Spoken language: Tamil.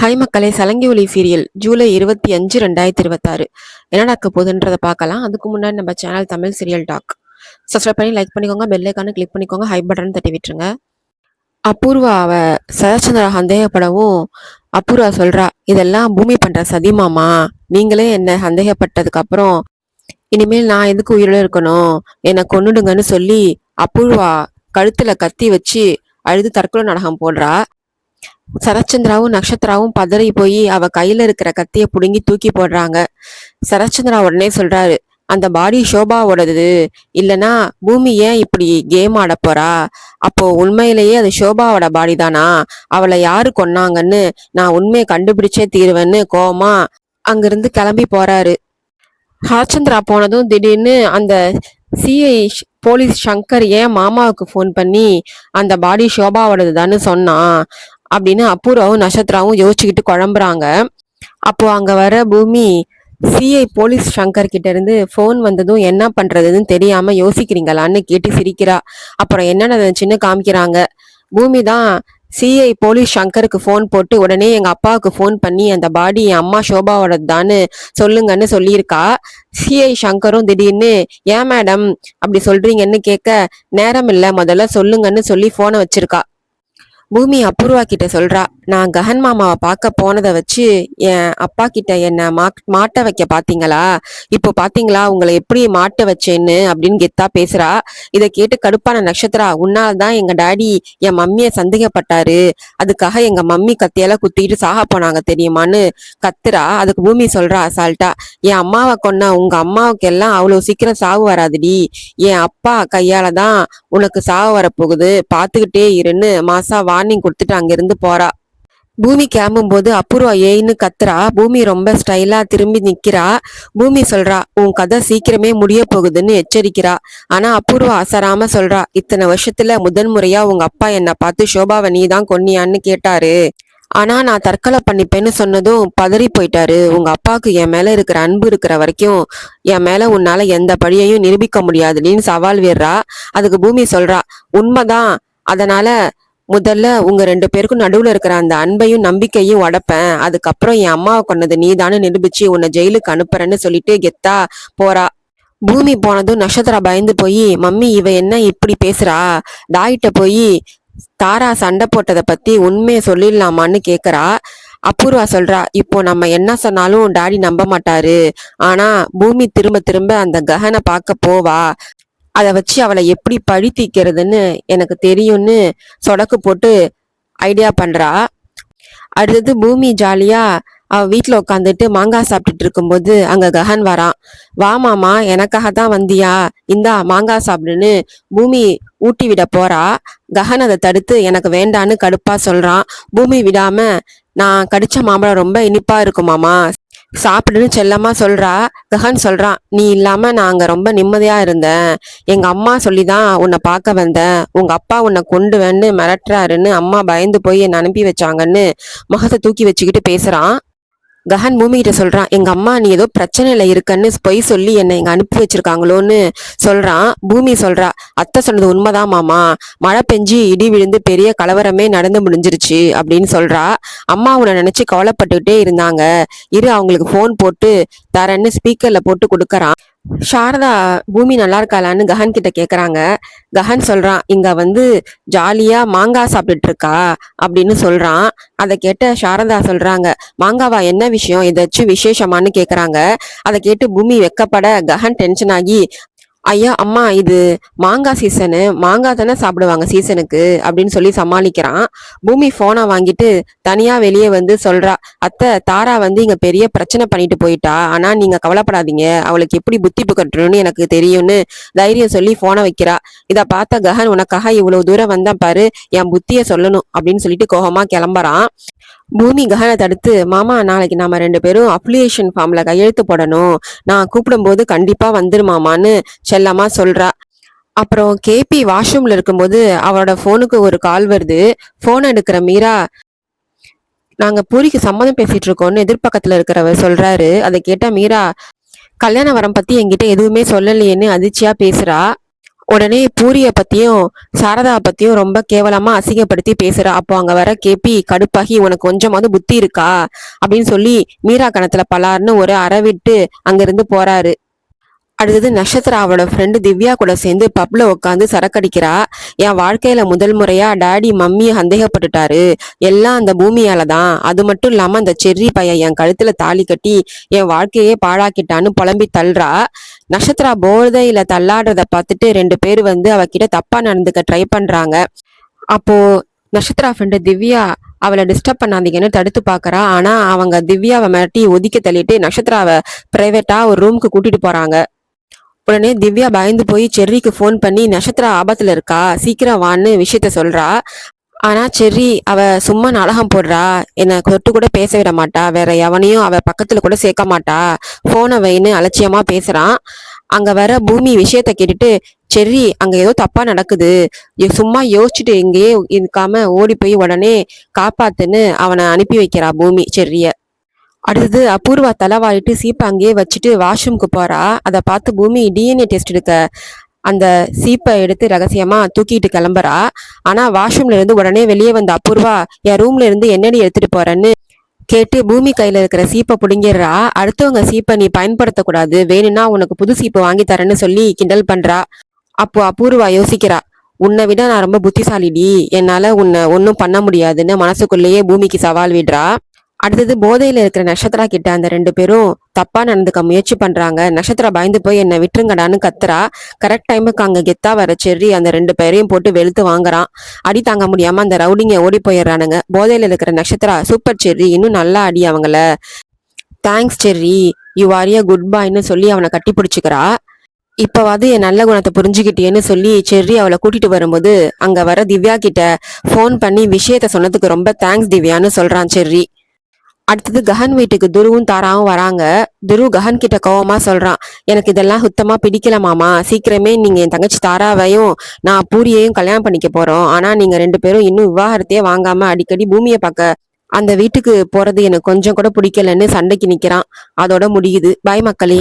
ஹாய் மக்களே, சலங்கி ஒலி சீரியல் ஜூலை 25, 2026 என்ன நடக்க போகுதுன்றதை பார்க்கலாம். அதுக்கு முன்னாடி நம்ம channel Tamil serial talk subscribe பண்ணி லைக் பண்ணிக்கோங்க, பெல் ஐக்கானை கிளிக் பண்ணிக்கோங்க, ஹை பட்டன் தட்டி விட்டுருங்க. அபூர்வா சரச்சந்திரா சந்தேகப்படவும் அபூர்வா சொல்றா, இதெல்லாம் பூமி பண்ற சதிமாமா, நீங்களே என்ன சந்தேகப்பட்டதுக்கு அப்புறம் இனிமேல் நான் எதுக்கு உயிரோட இருக்கணும், என்னை கொன்னுடுங்கன்னு சொல்லி அபூர்வா கழுத்துல கத்தி வச்சு அழுது தற்கொலை நாடகம் போடுறா. சரச்சந்திராவும் நக்ஷத்ராவும் பதறி போய் அவ கையில இருக்கிற கத்திய புடுங்கி தூக்கி போடுறாங்க. சரச்சந்திரா உடனே சொல்றாரு, அந்த பாடி ஷோபாவோடது, இல்லனா பூமி ஏன் இப்படி கேம் ஆட போறா, அப்போ உண்மையிலேயே அது ஷோபாவோட பாடி தானா, அவளை யாரு கொன்னாங்கன்னு நான் உண்மையை கண்டுபிடிச்சே தீருவேன்னு கோவமா அங்கிருந்து கிளம்பி போறாரு. ஹரச்சந்திரா போனதும் திடீர்னு அந்த சிஐ போலீஸ் சங்கர் ஏன் மாமாவுக்கு ஃபோன் பண்ணி அந்த பாடி ஷோபாவோடதுதான்னு சொன்னான் அப்படின்னு அபூர்வாவும் நட்சத்திராவும் யோசிச்சுக்கிட்டு குழம்புறாங்க. அப்போ அங்க வர பூமி சிஐ போலீஸ் சங்கர் கிட்ட இருந்து போன் வந்ததும் என்ன பண்றதுன்னு தெரியாம யோசிக்கிறீங்களான்னு கேட்டு சிரிக்கிறா. அப்புறம் என்ன நடந்துச்சுன்னு காமிக்கிறாங்க. பூமி தான் சிஐ போலீஸ் சங்கருக்கு ஃபோன் போட்டு உடனே எங்க அப்பாவுக்கு ஃபோன் பண்ணி அந்த பாடி என் அம்மா ஷோபாவோடது தான்னு சொல்லுங்கன்னு சொல்லியிருக்கா. சிஐ சங்கரும் திடீர்னு ஏன் மேடம் அப்படி சொல்றீங்கன்னு கேட்க, நேரம் இல்ல, முதல்ல சொல்லுங்கன்னு சொல்லி போனை வச்சிருக்கா. பூமி அபூர்வா கிட்ட சொல்றா, நான் ககன் மாமாவை பார்க்க போனதை வச்சு என் அப்பா கிட்ட என்ன மாட்ட வைக்க பாத்தீங்களா, இப்போ பாத்தீங்களா உங்களை எப்படி மாட்ட வச்சேன்னு அப்படின்னு கெத்தா பேசுறா. இதை கேட்டு கடுப்பான நட்சத்திரா, உன்னால்தான் எங்க டாடி என் மம்மிய சந்தேகப்பட்டாரு, அதுக்காக எங்க மம்மி கத்தியால குத்திட்டு சாக போனாங்க தெரியுமான்னு கத்துறா. அதுக்கு பூமி சொல்றா அசால்ட்டா, என் அம்மாவை கொன்ன உங்க அம்மாவுக்கு எல்லாம் அவ்வளவு சீக்கிரம் சாவு வராதுடி, என் அப்பா கையாலதான் உனக்கு சாவு வரப்போகுது, பாத்துக்கிட்டே இருன்னு மாசா வார்னிங் கொடுத்துட்டு அங்கிருந்து போறா. பூமி கிளம்பும் போது அபூர்வா ஏன்னு கத்துறா. பூமி ரொம்ப ஸ்டைலா திரும்பி நிக்கிறா. பூமி சொல்றா, உன் கதை சீக்கிரமே முடிய போகுதுன்னு எச்சரிக்கிறா. ஆனா அபூர்வா அசராம சொல்றா, இத்தனை வருஷத்துல முதன்முறையா உங்க அப்பா என்ன பார்த்து ஷோபாவை நீ தான் கொன்னியான்னு கேட்டாரு, ஆனா நான் தற்கொலை பண்ணிப்பேன்னு சொன்னதும் பதறி போயிட்டாரு. உங்க அப்பாவுக்கு என் மேல இருக்கிற அன்பு இருக்கிற வரைக்கும் என் மேல உன்னால எந்த பழியையும் நிரூபிக்க முடியாதுன்னு சவால் வீடுறா. அதுக்கு பூமி சொல்றா, உண்மைதான், அதனால முதல்ல உங்க 2 பேருக்கும் நடுவுல இருக்கிற அந்த அன்பையும் நம்பிக்கையும் உடைப்பேன், அதுக்கப்புறம் என் அம்மாவை கொன்னது நீதானு நிரூபிச்சு உன்னை ஜெயிலுக்கு அனுப்புறேன்னு சொல்லிட்டு கெத்தா போறா. பூமி போனதும் நட்சத்திரா பயந்து போய், மம்மி இவ என்ன இப்படி பேசுறா, டாயிட்ட போய் தாரா சண்டை போட்டதை பத்தி உண்மையை சொல்லிடலாமான்னு கேக்குறா. அபூர்வா சொல்றா, இப்போ நம்ம என்ன சொன்னாலும் டாடி நம்ப மாட்டாரு, ஆனா பூமி திரும்ப திரும்ப அந்த ககனை பார்க்க போவா, அதை வச்சு அவளை எப்படி பழி தீக்கிறதுன்னு எனக்கு தெரியும்னு சொடக்கு போட்டு ஐடியா பண்றா. அடுத்தது பூமி ஜாலியா அவ வீட்டுல உட்காந்துட்டு மாங்காய் சாப்பிட்டுட்டு இருக்கும்போது அங்க ககன் வரான். வா மாமா, எனக்காக தான் வந்தியா, இந்தா மாங்காய் சாப்பிடுன்னு பூமி ஊட்டி விட போறா. ககன் அதை தடுத்து எனக்கு வேண்டான்னு கடுப்பா சொல்றான். பூமி விடாம, நான் கடிச்ச மாம்பழம் ரொம்ப இனிப்பா இருக்கும் மாமா, சாப்பிடுன்னு செல்லமா சொல்றா. ககன் சொல்றான், நீ இல்லாம நான் அங்க ரொம்ப நிம்மதியா இருந்தேன், எங்க அம்மா சொல்லிதான் உன்னை பார்க்க வந்தேன், உங்க அப்பா உன்னை கொண்டுவேன்னு மிரட்டுறாருன்னு அம்மா பயந்து போய் என்னை அனுப்பி வச்சாங்கன்னு முகத்தை தூக்கி வச்சுக்கிட்டு பேசுறான். ககன் பூமி கிட்ட சொல்றான், எங்க அம்மா நீ ஏதோ பிரச்சனையில இருக்கன்னு பொய் சொல்லி என்னை இங்க அனுப்பி வச்சிருக்காங்களோன்னு சொல்றான். பூமி சொல்றா, அத்தை சொன்னது உண்மைதான் மாமா, மழை பெஞ்சு இடி விழுந்து பெரிய கலவரமே நடந்து முடிஞ்சிருச்சு அப்படின்னு சொல்றா. அம்மா உன்னை நினைச்சு கவலைப்பட்டுக்கிட்டே இருந்தாங்க, இரு அவங்களுக்கு போன் போட்டு தரேன்னு ஸ்பீக்கர்ல போட்டு கொடுக்கறான். சாரதா பூமி நல்லா இருக்காளான்னு ககன் கிட்ட கேக்குறாங்க. ககன் சொல்றான், இங்க வந்து ஜாலியா மாங்காய் சாப்பிட்டுட்டு இருக்கா அப்படின்னு சொல்றான். அதை கேட்ட சாரதா சொல்றாங்க, மாங்காவா, என்ன விஷயம், ஏதாச்சும் விசேஷமானு கேக்குறாங்க. அதை கேட்டு பூமி வெக்கப்பட ககன் டென்ஷன் ஆகி, ஐயா அம்மா இது மாங்காய் சீசனு, மாங்காய் தானே சாப்பிடுவாங்க சீசனுக்கு அப்படின்னு சொல்லி சமாளிக்கிறான். பூமி போனை வாங்கிட்டு தனியா வெளியே வந்து சொல்றா, அத்தை தாரா வந்து இங்க பெரிய பிரச்சனை பண்ணிட்டு போயிட்டா, ஆனா நீங்க கவலைப்படாதீங்க, அவளுக்கு எப்படி புத்தி புகட்டணும்னு எனக்கு தெரியும்னு தைரியம் சொல்லி போனை வைக்கிறா. இத பார்த்த ககன், உனக்காக இவ்வளவு தூரம் வந்தேன் பாரு, என் புத்திய சொல்லணும் அப்படின்னு சொல்லிட்டு கோபமா கிளம்புறான். பூமி ககனை தடுத்து, மாமா நாளைக்கு நாம 2 பேரும் அப்ளிகேஷன் ஃபார்ம்ல கையெழுத்து போடணும், நான் கூப்பிடும் போது கண்டிப்பா வந்துருமாமான்னு செல்லமா சொல்றா. அப்புறம் கேபி வாஷ்ரூம்ல இருக்கும்போது அவரோட போனுக்கு ஒரு கால் வருது. போன் எடுக்கிற மீரா, நாங்க பூரிக்கு சம்மதம் பேசிட்டு இருக்கோம்னு எதிர்பக்கத்துல இருக்கிறவர் சொல்றாரு. அதை கேட்ட மீரா, கல்யாண வரம் பத்தி என்கிட்ட எதுவுமே சொல்லலையேன்னு அதிர்ச்சியா பேசுறா. உடனே பூரிய பத்தியும் சாரதா பத்தியும் ரொம்ப கேவலமா அசிங்கப்படுத்தி பேசுறா. அப்போ அங்க வர கேபி கடுப்பாகி உனக்கு கொஞ்சமாவது புத்தி இருக்கா அப்படின்னு சொல்லி மீரா கணத்துல பலார்னு ஒரு அறை விட்டு அங்கிருந்து போறாரு. அடுத்தது நட்சத்திரா அவளோட ஃப்ரெண்டு திவ்யா கூட சேர்ந்து பப்ல உட்காந்து சரக்கடிக்கிறா. என் வாழ்க்கையில முதல் முறையா டாடி மம்மியை சந்தேகப்பட்டுட்டாரு, எல்லாம் அந்த பூமியால தான், அது மட்டும் இல்லாம அந்த செர்ரி பையன் என் கழுத்துல தாலி கட்டி என் வாழ்க்கையே பாழாக்கிட்டான்னு புலம்பி தள்ளுறா. நட்சத்திரா போதையில தள்ளாடுறத பார்த்துட்டு 2 பேர் வந்து அவகிட்ட தப்பா நடந்துக்க ட்ரை பண்றாங்க. அப்போ நட்சத்திரா ஃப்ரெண்டு திவ்யா அவளை டிஸ்டர்ப் பண்ணாதீங்கன்னு தடுத்து பாக்குறா. ஆனா அவங்க திவ்யாவை மிரட்டி ஒதுக்கி தள்ளிட்டு நட்சத்திராவை பிரைவேட்டா ஒரு ரூமுக்கு கூட்டிட்டு போறாங்க. உடனே திவ்யா பயந்து போய் செர்ரிக்கு ஃபோன் பண்ணி நட்சத்திரா ஆபத்துல இருக்கா, சீக்கிரம் வான்னு விஷயத்த சொல்றா. ஆனா செர்ரி அவ சும்மா நாடகம் போடுறா, என்னை தொட்டு கூட பேச விட மாட்டா, வேற எவனையும் அவ பக்கத்துல கூட சேர்க்க மாட்டா, போனை வைன்னு அலட்சியமா பேசுறான். அங்க வர பூமி விஷயத்த கேட்டுட்டு செர்ரி அங்க ஏதோ தப்பா நடக்குது, சும்மா யோசிச்சுட்டு இங்கேயே இருக்காம ஓடி போய் உடனே காப்பாத்துன்னு அவனை அனுப்பி வைக்கிறா பூமி செர்ரிய. அடுத்தது அபூர்வா தலைவாரிட்டு சீப்பை அங்கேயே வச்சுட்டு வாஷ்ரூம்க்கு போறா. அதை பார்த்து பூமி டிஎன்ஏ டெஸ்ட் எடுக்க அந்த சீப்பை எடுத்து ரகசியமா தூக்கிட்டு கிளம்புறா. ஆனா வாஷ்ரூம்ல இருந்து உடனே வெளியே வந்த அபூர்வா என் ரூம்ல இருந்து என்னடி எடுத்துட்டு போறேன்னு கேட்டு பூமி கையில இருக்கிற சீப்பை புடுங்கிடுறா. அடுத்தவங்க சீப்பை நீ பயன்படுத்தக்கூடாது, வேணும்னா உனக்கு புது சீப்பு வாங்கி தரேன்னு சொல்லி கிண்டல் பண்றா. அப்போ அபூர்வா யோசிக்கிறா, உன்னை விட நான் ரொம்ப புத்திசாலிடி, என்னால உன்னை ஒன்னும் பண்ண முடியாதுன்னு மனசுக்குள்ளேயே பூமிக்கு சவால் விடுறா. அடுத்தது போதையில இருக்கிற நட்சத்திரா கிட்ட அந்த 2 பேரும் தப்பா நடந்துக்க முயற்சி பண்றாங்க. நட்சத்திரா பயந்து போய் என்னை விட்டுருங்கடான்னு கத்துறா. கரெக்ட் டைமுக்கு அங்க கெத்தா வர செர்ரி அந்த 2 பேரையும் போட்டு வெளுத்து வாங்குறான். அடி தாங்க முடியாம அந்த ரவுடிங்க ஓடி போயிடுறானுங்க. போதையில இருக்கிற நட்சத்திரா சூப்பர் செர்ரி, இன்னும் நல்லா அடி அவங்கள, thanks Cherry, you are a good பாய்ன்னு சொல்லி அவனை கட்டி பிடிச்சிக்கிறா. இப்பவாது என் நல்ல குணத்தை புரிஞ்சுக்கிட்டேன்னு சொல்லி செர்ரி அவளை கூட்டிட்டு வரும்போது அங்க வர திவ்யா கிட்ட போன் பண்ணி விஷயத்த சொன்னதுக்கு ரொம்ப தேங்க்ஸ் திவ்யான்னு சொல்றான் செர்ரி. அடுத்தது கஹன் வீட்டுக்கு துருவும் தாராவும் வராங்க. துரு கஹன் கிட்ட கோவமா சொல்றான், எனக்கு இதெல்லாம் சுத்தமா பிடிக்கல மாமா, சீக்கிரமே நீங்க என் தங்கச்சி தாராவையும் நான் பூரியையும் கல்யாணம் பண்ணிக்க போறோம், ஆனா நீங்க 2 பேரும் இன்னும் விவாகரத்தையே வாங்காம அடிக்கடி பூமியை பார்க்க அந்த வீட்டுக்கு போறது எனக்கு கொஞ்சம் கூட பிடிக்கலன்னு சண்டைக்கு நிக்கிறான். அதோட முடியுது. பாய் மக்களே.